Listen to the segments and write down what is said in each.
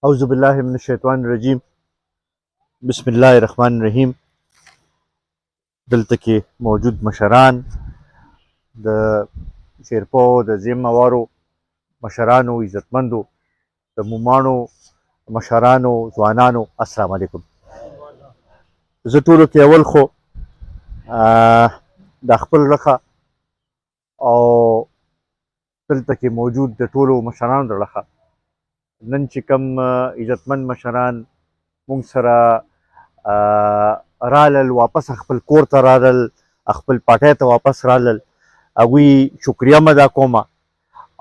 اعوذ بالله من الشیطان الرجیم. بسم الله الرحمن الرحیم. دلته کې موجود مشران، د شیرپو د زیموارو مشرانو، عزتمندو، د مومانو مشرانو، ځوانانو، السلام علیکم. زه ټولو کې اول خو د خپل رخه او دلته کې موجود د ټولو مشرانو د رخه نن چې کوم عزتمند مشران مونږ سره رالل، واپس خپل کور ته رالل، خپل پاټۍ ته واپس رالل، هغوی شکریه مو ادا کومه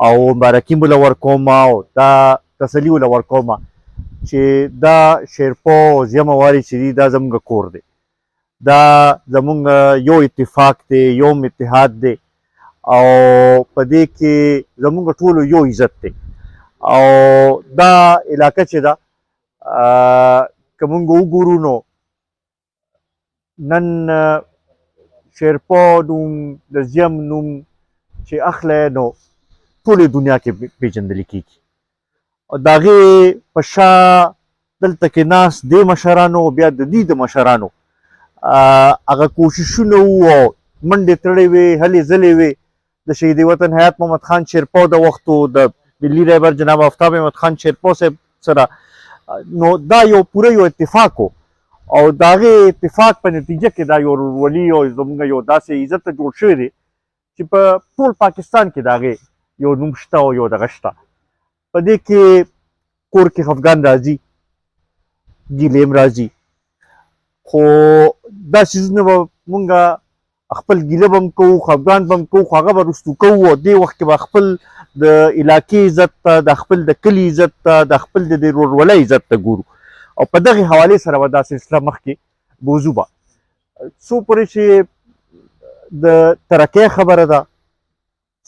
او مبارکي مو له ورکومه او دا تسلي له ورکومه چې دا شیرپو زیمواري چې دي دا زموږ کور دی، دا زموږ یو اتفاق دی، یو اتحاد دی او په دې کې زموږ ټولو یو عزت دی. او دا علاقه چې ده که مونږ وګورو نو نن شیرپو نوم د زیم نوم چې اخلی نو ټولې دنیا کې پیژندل کېږي او د هغې په شا دلته کې ناست دې مشرانو بیا د دې د مشرانو هغه کوششونه وو او منډې تړلې وې، هلې ځلې وې د شهید وطن حیات محمد خان شیرپو د وختو د ملي رهبر جناب آفتاب احمد خان شیرپو صاحب سره، نو دا یو پوره یو اتفاق و او د هغې اتفاق په نتیجه کې دا یو ورورولي او زموږ یو داسې عزت جوړ شوی دی چې په ټول پاکستان کې د هغې یو نوم شته او یو دغه شته. په دې کې کور کې خفګان راځي، ګیلې هم راځي، خو دا څیزونه به مونږ خپل ګیله به هم کوو، خفګان به هم کوو، خو هغه به رستو کوو او دې وخت کې به خپل د علاقې عزت ته، د خپل د کلي عزت ته، د خپل د ورورولۍ عزت ته ګورو او په دغې حوالې سره به دا سلسله مخکې بوځو به څو پورې چې د ترقۍ خبره ده،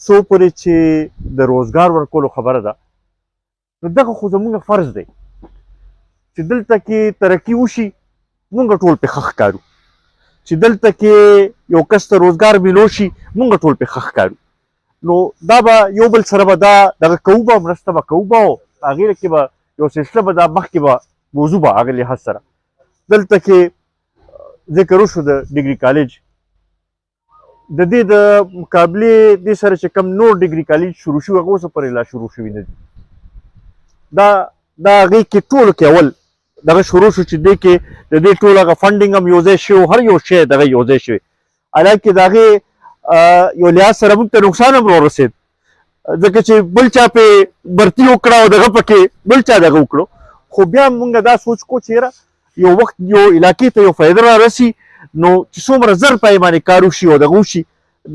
څو پورې چې د روزګار ورکولو خبره ده، نو دغه خو زموږ فرض دی چې دلته کې ترقي وشي، مونږ ټول پې ښه ښکارو، چې دلته کې یو کس ته روزګار میلو شي مونږ ټول پې ښه ښکارو. نو دا به یو بل سره به دا دغه کوو به، مرسته به کوو به او هغې کې به یو سلسله به دا مخکې به موضوع به هغه لحاظ سره. دلته کې ذکر وشو د ډګري کالج، د دې د مقابلې دې سره چې کوم نور ډګري کالج شروع شوي هغه اوسه پورې لا شروع شوي نه دي. دا هغې کې ټولو کې اول دغه شروع شو چې دې کې د دې ټول هغه فنډینګ هم یو ځای شوی، هر یو شی دغه یو ځای شوی، حالانکې د هغې یو لحاظ سره موږ ته نقصان هم راورسېد ځکه چې بل چا پې برتي وکړه او دغه پکې بل چا دغه وکړو، خو بیا موږ دا سوچ کو چې یاره یو وخت یو علاقې ته یو فایده را رسي نو چې څومره زر پای باندې کار وشي او دغه وشي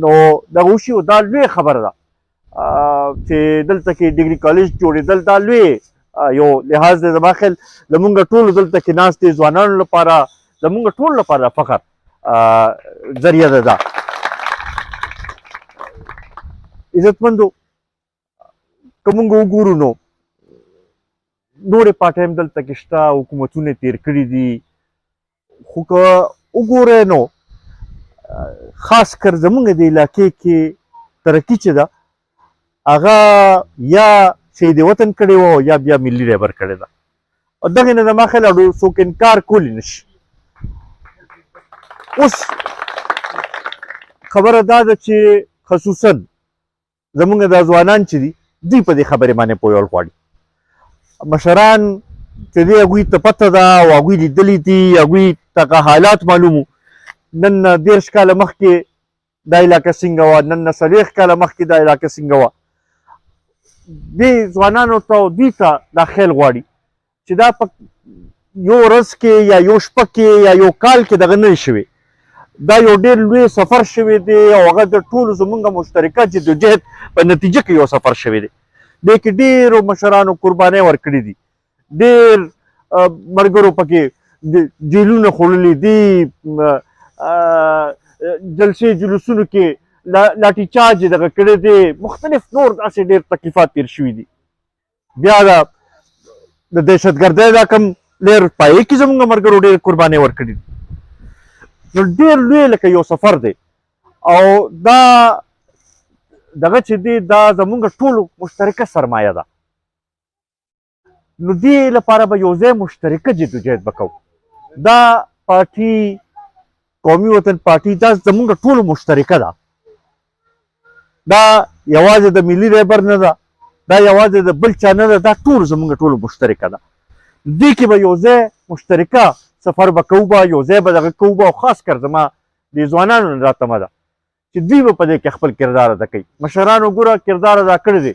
نو دغه وشي او دا لوی خبره ده چې دلته کې ډګري کالج جوړېدل دا لوی یو لحاظ دی. زما خیال زمونږ ټولو دلته کې ناست دی ځوانانو لپاره، زمونږ ټولو لپاره فخر ذریعه ده. دا عزتمندو که مونږ وګورو نو نورې پارټۍ هم دلته کې شته، حکومتونه تیر کړي دي، خو که وګورئ نو خاص کر زمونږ د علاقې کې ترقي چې ده هغه یا شهید وطن کړی و یا بیا ملي رهبر کړی ده او دغې نه زما خیال څوک انکار کولی نشي. اوس خبره دا ده چې خصوصا زمونږ دا ځوانان چې دي دوی په دې خبرې باندې پوهول غواړي. مشران چې دی هغوی ته پته ده او هغوی لیدلي دي، هغوی ته حالات معلوم وو. نن 30 کاله مخکې دا علاقه څنګه وه، نن 40 کاله مخکې دا علاقه څنګه وه. دې ځوانانو ته او دوی ته دا خیال غواړي چې دا په یو ورځ کې یا یو شپه کې یا یو کال کې دغه نه شوی، دا یو ډېر لوی سفر شوی دی او هغه د ټولو زمونږ مشترکه جدوجهد په نتیجه کې یو سفر شوی دی. دې کې ډېرو مشرانو قربانۍ ورکړي دي، ډېر ملګرو پکې جیلونه خوړلي دي، جلسې جلوسونو کې لاټي چارج دغه کړی دی، مختلف نور داسې ډېر تکلیفات تېر شوي دي. بیا د دهشتګردۍ دا کوم لیر پایې کې زموږ ملګرو ډېر قربانۍ ورکړي دي. نو ډېر لوی لکه یو سفر دی او دا دغه چې دی دا زموږ ټولو مشترکه سرمایه ده. نو دې لپاره به یو ځای مشترکه جدوجہد به کوو. دا پارټي قومي وطن پارټي دا زمونږ ټولو مشترکه ده، دا یوازې د ملي رهبر نه ده، دا یوازې د بل چا نه ده، دا ټول زمونږ ټولو مشترکه ده. دې کې به یو ځای مشترکه سفر به کوو، به یو ځای به دغه کوو به، او خاص کر زما د ځوانانو نه دا تمه ده چې دوی به په دې کې خپل کردار ادا کوي. مشرانو ګوره کردار ادا کړی دی،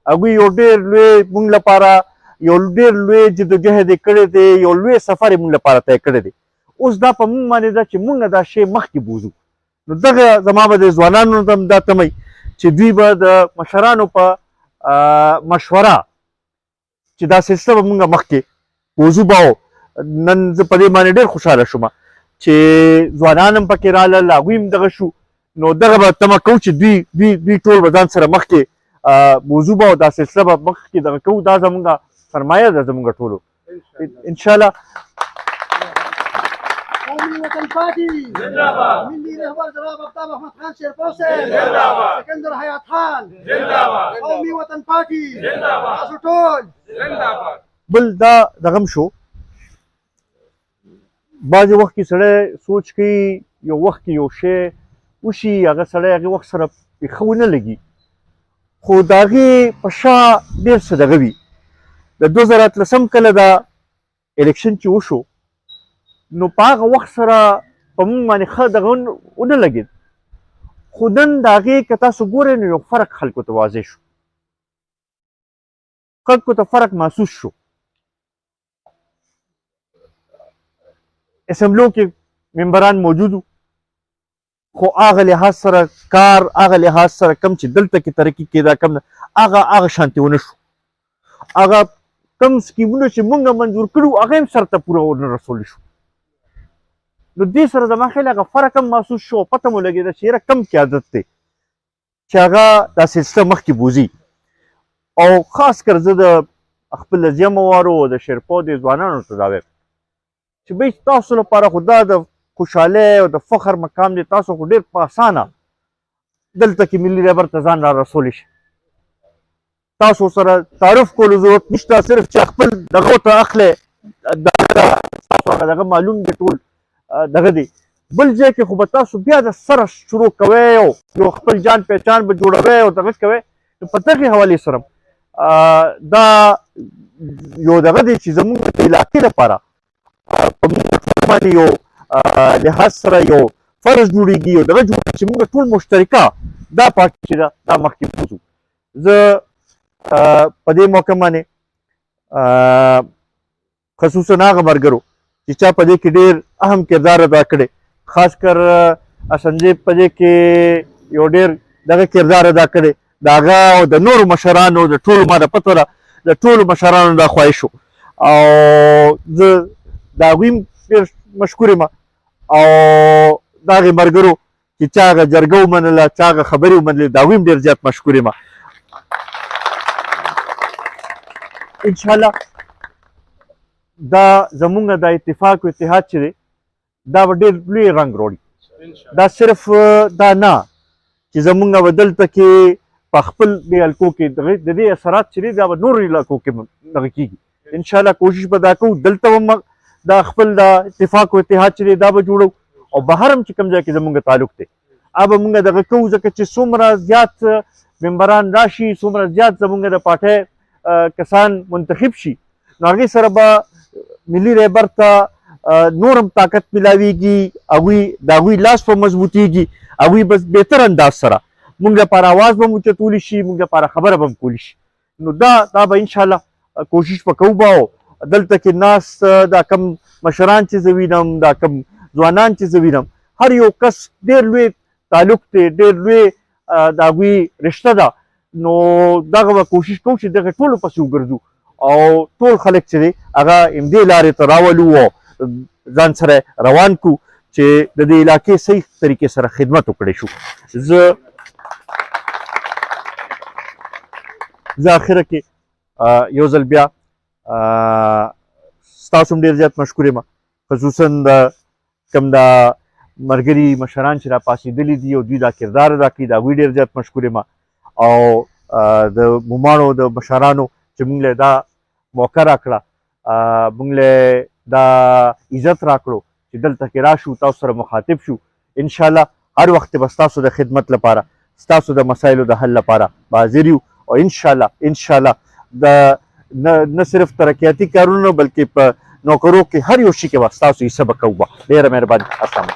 هغوی یو ډېر لوی مونږ لپاره یو ډېر لوی جدوجهد یې کړی دی، یو لوی سفر یې مونږ لپاره طی کړی دی. اوس دا په مونږ باندې ده چې مونږ دا شی مخکې بوځو. نو دغه زما به د ځوانانو ته دا تمه چې دوی به د مشرانو په مشوره چې دا سلسله به مونږ مخکې بوځو به. نن زه په دې باندې ډېر خوشحاله شوم چې ځوانان هم پکې رالل، هغوی هم دغه شو. نو دغه به تمه کوو چې دوی ټول به ځان سره مخکې بوځو به، او دا سلسله به مخکې دغه کوو. دا زمونږ سرمایه ده زمونږ ټولو انشاءالله. قومي وطن پارٹی زندہ باد، ملی رہبر جناب آفتاب احمد خان شیرپور سے زندہ باد، سکندر حیات خان زندہ باد، قومي وطن پارٹی زندہ باد، تاسو ټول زندہ باد. بل دا دغم شو، بعضې وخت کې سړی سوچ کوي یو وخت کې یو شی وشي، هغه سړی هغې وخت سره پې ښه ونه لګي، خو د هغې په شا ډېر څه دغه وي. د 2013 کله دا الیکشن چې وشو، نو په هغه وخت سره په موږ باندې ښه دغه ونه لګېد، خو نن د هغې که تاسو ګورئ نو یو فرق خلکو ته واضح شو، خلکو ته فرق محسوس شو. اسمبلو کې ممبران موجود وو، خو هغه لحاظ سره کار، هغه لحاظ سره کم چې دلته کې ترقي کېده کم نه، هغه شانتې ونه شو. هغه کم سکیمونه چې موږ منظور کړي هغه هم سرته پوره ونه رسولی شو. نو دې سره زما خیال هغه فرق هم محسوس شو، پته مو لګېده چې یاره کم قیادت دی چې هغه دا سلسله مخکې بوځي. او خاص کر زه د خپل لزیمه وارو د شیرپور د ځوانانو ته دا وایم چې بی تاسو لپاره خو دا د خوشحالۍ او د فخر مقام دی، تاسو خو ډېر په اسانه دلته کې ملي رهبر ته ځان را رسولی شي. تاسو سره تعارف کولو ضرورت نشته، صرف چې خپل دغه ته اخلی تاسو هغه دغه معلوم دی ټول دغه دی. بل ځای کې خو به تاسو بیا د سره شروع کوئ او یو خپل جان پہچان به جوړوئ او دغه کوئ. نو په دغې حوالې سره دا یو دغه دی چې زموږ د علاقې لپاره په موږ باندې یو لحاظ سره یو فرض جوړېږي، یو دغه جوړېږي چې موږ ټول مشترکه دا پارټي چې ده دا مخکې بوځو. زه په دې موقع باندې خصوصا هغه ملګرو چې چا په دې کې ډېر اهم کردار ادا کړی، خاص کر اسنجیب په دې کې یو ډېر دغه کردار ادا کړی، د هغه او د نورو مشرانو د ټولو ما د پته ده د ټولو مشرانو دا خواهش وو، او زه د هغوی هم ډېر مشکور یم. او د هغې ملګرو چې چا هغه جرګه ومنله، چا هغه خبرې ومنلې، د هغوی هم ډېر زیات مشکور یم. انشاءالله دا زمونږ د اتفاق او اتحاد چې دی دا به ډېر لوی رنګ راوړي. دا صرف دا نه چې زمونږ به دلته کې په خپل دې حلقو کې د دې اثرات چې دي دا به نورو علاقو کې دغه کېږي. انشاءالله کوشش به دا کوو دلته هم دا خپل د اتفاق او اتحاد چې دی دا به جوړو، او بهر هم چې کوم ځای کې زمونږ تعلق دی هغه به مونږ دغه کوو، ځکه چې څومره زیات ممبران راشي، څومره زیات زمونږ د پارټۍ کسان منتخب شي، نو هغې سره به ملي رهبر ته نور هم طاقت میلاویږي، هغوی د هغوی لاس به مضبوطیږي، هغوی به بهتر انداز سره مونږ لپاره آواز به هم اوچتولی شي، مونږ لپاره خبره به هم کولی شي. نو دا به انشاءالله کوشش به کوو به. او دلته کې ناست دا کم مشران چې زه وینم، دا کم ځوانان چې زه وینم، هر یو کس ډېر لوی تعلق دی، ډېر لوی د هغوی رشته ده. نو دغه به کوشش کوو چې دغه ټولو پسې وګرځو او ټول خلک چې دی هغه همدې لارې ته راولو او ځان سره روان کړو چې د دې علاقې صحیح طریقې سره خدمت وکړی شو. زه اخره کې یو ځل بیا ستاسو هم ډېر زیات مشکور یم، خصوصا د کوم دا ملګري مشران چې را پاڅېدلي دي او دوی دا کردار ادا کوي د هغوی ډېر زیات مشکور یم، او د موماڼو د مشرانو چې موږ له دا موقع راکړه موږ له دا عزت راکړو چې دلته کې راشو تاسو سره مخاطب شو ان شاء الله هر وخت به ستاسو د خدمت لپاره ستاسو د مسایلو د حل لپاره حاضر یو او ان شاء الله د نه صرف ترقیاتي کارونه بلکې په نوکرو کې هر یو شي کې به ستاسو حصه به کوو ډېره مهرباني السلام